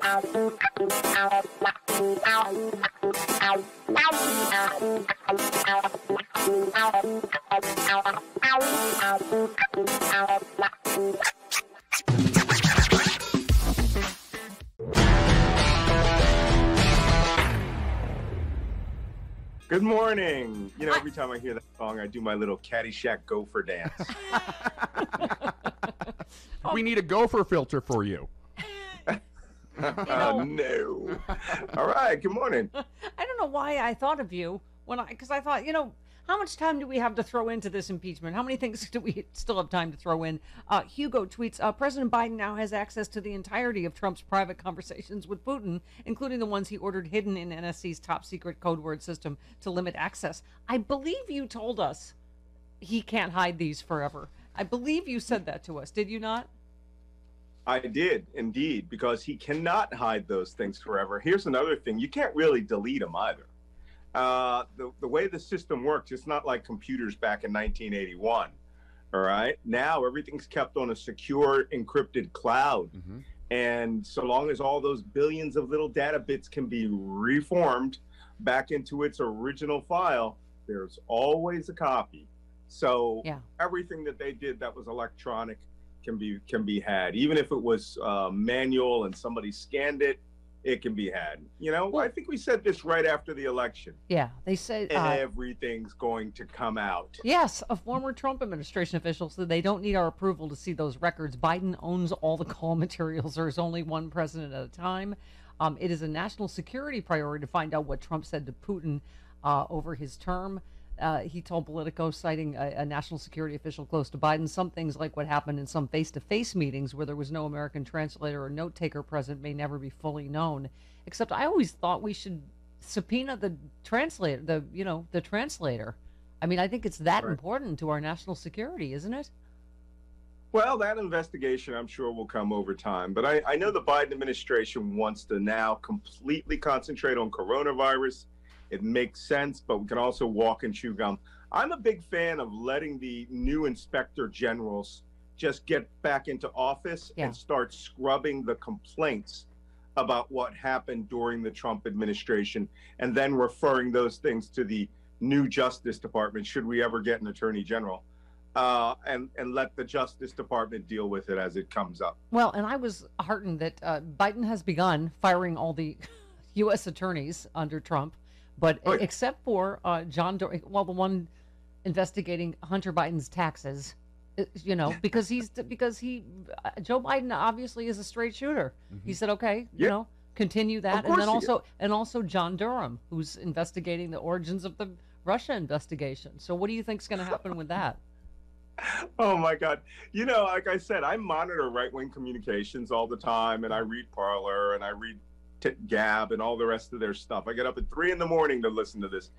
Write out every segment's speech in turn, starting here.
Good morning. You know, every time I hear that song, I do my little Caddyshack gopher dance. We need a gopher filter for you. No. All right. Good morning. I don't know why I thought of you because I thought, how much time do we have to throw into this impeachment? How many things do we still have time to throw in? Hugo tweets, President Biden now has access to the entirety of Trump's private conversations with Putin, including the ones he ordered hidden in NSC's top secret code word system to limit access. I believe you told us he can't hide these forever. I believe you said that to us. Did you not? I did, indeed, because he cannot hide those things forever. Here's another thing. You can't really delete them either. The way the system works, it's not like computers back in 1981. All right. Now everything's kept on a secure, encrypted cloud. Mm-hmm. And so long as all those billions of little data bits can be reformed back into its original file, there's always a copy. So everything that they did that was electronic can be had. Even if it was manual and somebody scanned it, it can be had. Well, I think we said this right after the election. Yeah, they said everything's going to come out. Yes, a former Trump administration official said they don't need our approval to see those records. Biden owns all the call materials. There's only one president at a time. It is a national security priority to find out what Trump said to Putin over his term. He told Politico, citing a national security official close to Biden, some things like what happened in some face-to-face meetings where there was no American translator or note taker present may never be fully known. Except I always thought we should subpoena the translator, the translator. I mean, I think it's that important to our national security, isn't it? Well, that investigation, I'm sure, will come over time. But I know the Biden administration wants to now completely concentrate on coronavirus. It makes sense, but we can also walk and chew gum. I'm a big fan of letting the new inspector generals just get back into office and start scrubbing the complaints about what happened during the Trump administration, and then referring those things to the new Justice Department, should we ever get an attorney general, and let the Justice Department deal with it as it comes up. Well, and I was heartened that Biden has begun firing all the U.S. attorneys under Trump. But except for John Durham, the one investigating Hunter Biden's taxes, because Joe Biden obviously is a straight shooter. Mm-hmm. He said, okay, continue that, and also John Durham, who's investigating the origins of the Russia investigation. So what do you think is going to happen with that? Oh my God! Like I said, I monitor right-wing communications all the time, and I read Parler, and I read Gab and all the rest of their stuff. I get up at 3 a.m. to listen to this.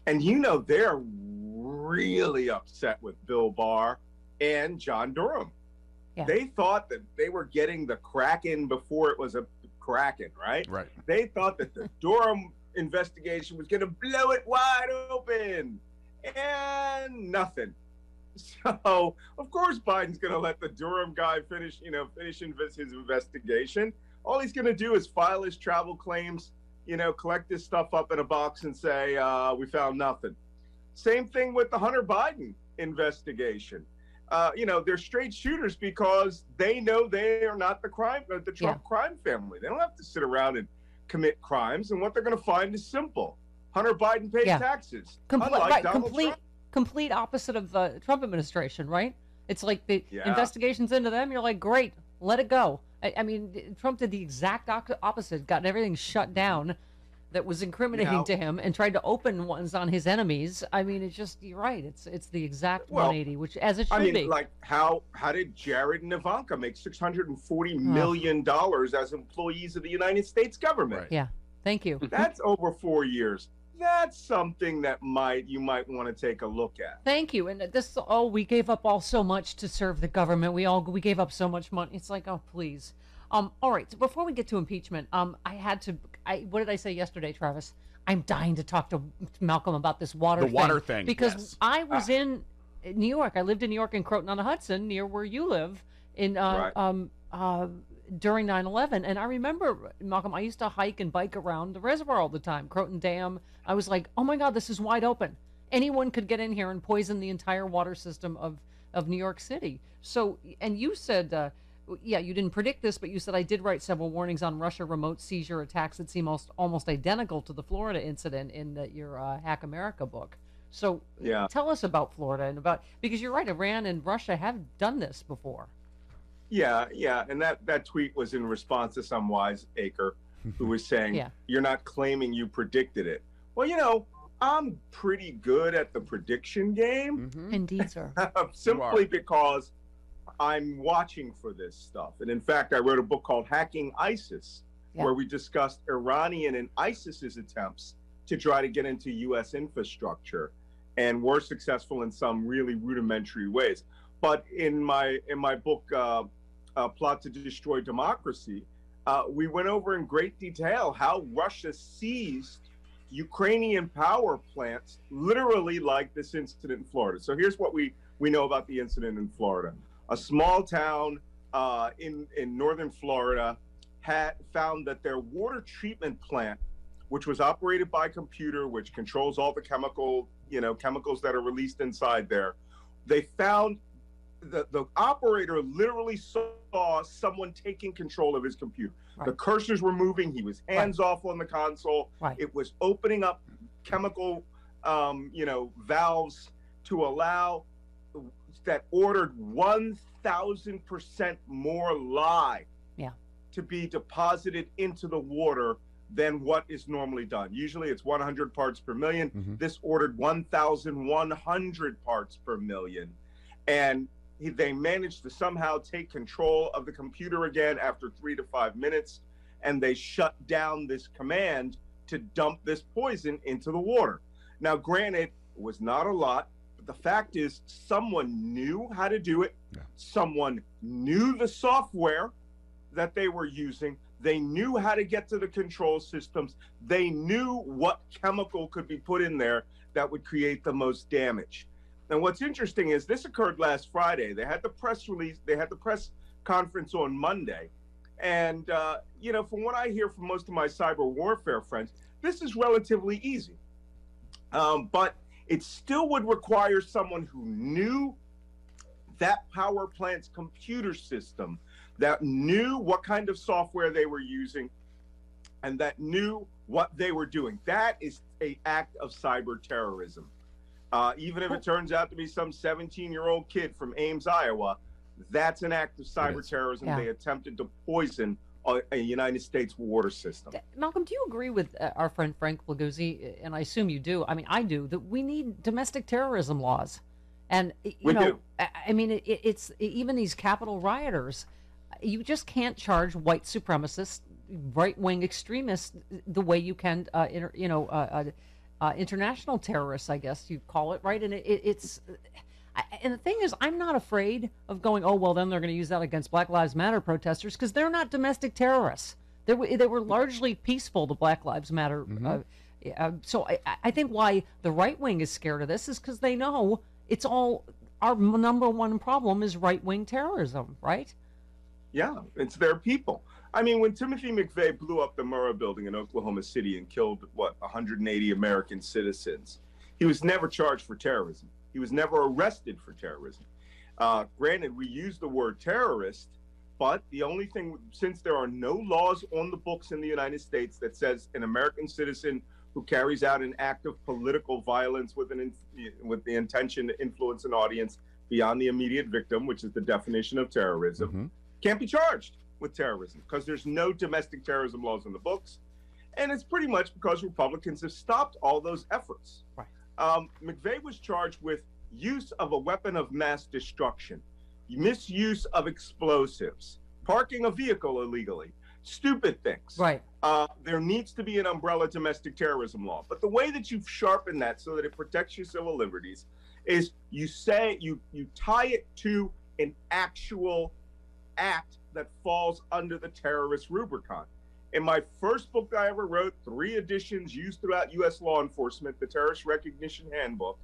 And they're really upset with Bill Barr and John Durham. Yeah. They thought that they were getting the Kraken before it was a Kraken, right? Right. They thought that the Durham investigation was going to blow it wide open. And nothing. So, of course, Biden's going to let the Durham guy finish his investigation. All he's going to do is file his travel claims, collect his stuff up in a box and say, we found nothing. Same thing with the Hunter Biden investigation. They're straight shooters because they know they are not the Trump crime family. They don't have to sit around and commit crimes. And what they're going to find is simple. Hunter Biden pays taxes. Complete opposite of the Trump administration, right? It's like the investigations into them. You're like, great, let it go. I mean, Trump did the exact opposite, got everything shut down that was incriminating to him and tried to open ones on his enemies. I mean, it's just, you're right. It's the exact 180, which as it should be. Like how did Jared and Ivanka make $640 million as employees of the United States government? Right. Yeah. Thank you. That's over 4 years. That's something that you might want to take a look at. Thank you. And we gave up so much to serve the government. We gave up so much money. It's like, oh, please. All right. So before we get to impeachment, what did I say yesterday, Travis? I'm dying to talk to Malcolm about this water thing. Because I was in New York. I lived in New York in Croton-on-the-Hudson, near where you live, in during 9/11. And I remember, Malcolm, I used to hike and bike around the reservoir all the time, Croton Dam. I was like, oh my God, this is wide open. Anyone could get in here and poison the entire water system of New York City. So, and you said, yeah, you didn't predict this, but you said I did write several warnings on Russia remote seizure attacks that seem almost identical to the Florida incident in your Hack America book. So Yeah. tell us about Florida and because you're right, Iran and Russia have done this before. Yeah, and that tweet was in response to some wiseacre who was saying, Yeah. You're not claiming you predicted it. Well, I'm pretty good at the prediction game. Indeed, sir. Simply because I'm watching for this stuff. And in fact, I wrote a book called Hacking ISIS, where we discussed Iranian and ISIS's attempts to try to get into U.S. infrastructure, and were successful in some really rudimentary ways. But in my book, Plot to Destroy Democracy, we went over in great detail how Russia seized Ukrainian power plants, literally like this incident in Florida. So here's what we know about the incident in Florida. A small town in northern Florida had found that their water treatment plant, which was operated by computer, which controls all the chemicals that are released inside there, they found the operator literally saw someone taking control of his computer. Right. The cursors were moving. He was hands off on the console. Right. It was opening up chemical, valves to allow that ordered 1,000% more lye to be deposited into the water than what is normally done. Usually it's 100 parts per million. This ordered 1,100 parts per million. And they managed to somehow take control of the computer again after 3 to 5 minutes, and they shut down this command to dump this poison into the water. Now, granted, it was not a lot, but the fact is someone knew how to do it. Yeah. Someone knew the software that they were using. They knew how to get to the control systems. They knew what chemical could be put in there that would create the most damage. And what's interesting is this occurred last Friday. They had the press release, they had the press conference on Monday. And, from what I hear from most of my cyber warfare friends, this is relatively easy. But it still would require someone who knew that power plant's computer system, that knew what kind of software they were using, and that knew what they were doing. That is an act of cyber terrorism. Even if it turns out to be some 17-year-old kid from Ames, Iowa, that's an act of cyber terrorism. Yeah. They attempted to poison a United States water system. Malcolm, do you agree with our friend Frank Leguzzi? And I assume you do. I mean, I do, that we need domestic terrorism laws. And, we do. I mean, it's even these Capitol rioters, you just can't charge white supremacists, right-wing extremists the way you can, international terrorists, I guess you call it, right? And and the thing is, I'm not afraid of going, oh, well, then they're going to use that against Black Lives Matter protesters, because they're not domestic terrorists. They were largely peaceful, the Black Lives Matter. So I think why the right wing is scared of this is because they know it's all, our number one problem is right-wing terrorism, right? Yeah, it's their people. I mean, when Timothy McVeigh blew up the Murrah building in Oklahoma City and killed, 180 American citizens, he was never charged for terrorism. He was never arrested for terrorism. Granted, we use the word terrorist, but the only thing, since there are no laws on the books in the United States that says an American citizen who carries out an act of political violence with the intention to influence an audience beyond the immediate victim, which is the definition of terrorism, can't be charged with terrorism because there's no domestic terrorism laws in the books. And it's pretty much because Republicans have stopped all those efforts. Right. McVeigh was charged with use of a weapon of mass destruction, misuse of explosives, parking a vehicle illegally, stupid things. Right. There needs to be an umbrella domestic terrorism law. But the way that you've sharpened that so that it protects your civil liberties is you tie it to an actual act that falls under the terrorist rubricon. In my first book that I ever wrote, 3 editions used throughout U.S. law enforcement, the Terrorist Recognition Handbook,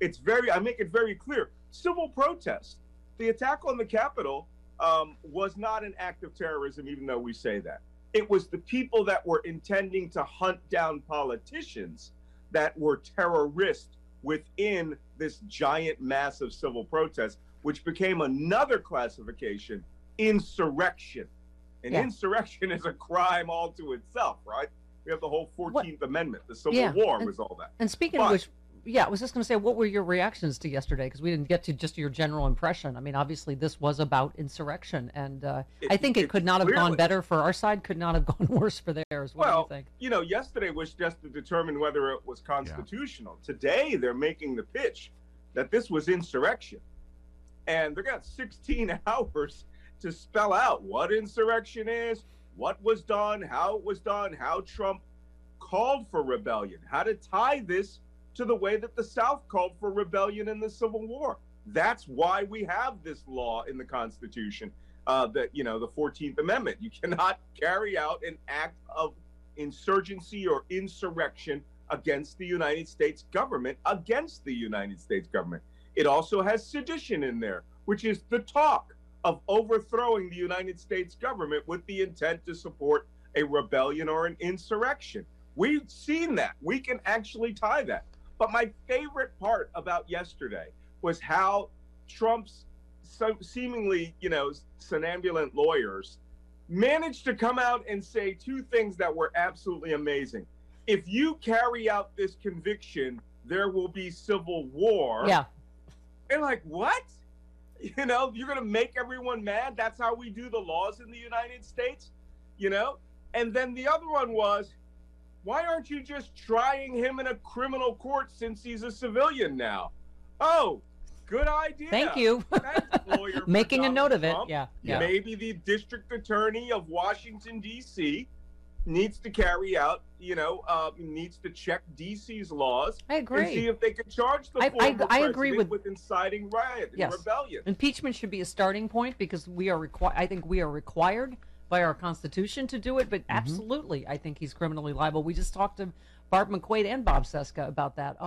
I make it very clear. Civil protest, the attack on the Capitol, was not an act of terrorism, even though we say that. It was the people that were intending to hunt down politicians that were terrorists within this giant, massive civil protest, which became another classification, insurrection. And insurrection is a crime all to itself, right? We have the whole 14th Amendment. The Civil War was all that. And speaking of which, I was just going to say, what were your reactions to yesterday? Because we didn't get to just your general impression. I mean, obviously, this was about insurrection, and I think it could not have gone better for our side, could not have gone worse for theirs. What do you think? You know, yesterday was just to determine whether it was constitutional. Today, they're making the pitch that this was insurrection. And they got 16 hours to spell out what insurrection is, what was done, how it was done, how Trump called for rebellion, how to tie this to the way that the South called for rebellion in the Civil War. That's why we have this law in the Constitution, that, you know, the 14th Amendment. You cannot carry out an act of insurgency or insurrection against the United States government, It also has sedition in there, which is the talk of overthrowing the United States government with the intent to support a rebellion or an insurrection. We've seen that. We can actually tie that. But my favorite part about yesterday was how Trump's seemingly, you know, somnambulant lawyers managed to come out and say two things that were absolutely amazing. If you carry out this conviction, there will be civil war. Yeah. And like, what? You know, you're going to make everyone mad? That's how we do the laws in the United States? You know? And then the other one was, why aren't you just trying him in a criminal court since he's a civilian now? Oh, good idea. Thank you. Thanks, lawyer. Making a note of it. Trump. Yeah. Maybe the district attorney of Washington, D.C. needs to carry out, you know, needs to check D.C.'s laws. I agree. And see if they could charge the former I agree with inciting riot and rebellion. Impeachment should be a starting point because we are I think we are required by our Constitution to do it, but absolutely, I think he's criminally liable. We just talked to Barb McQuaid and Bob Seska about that.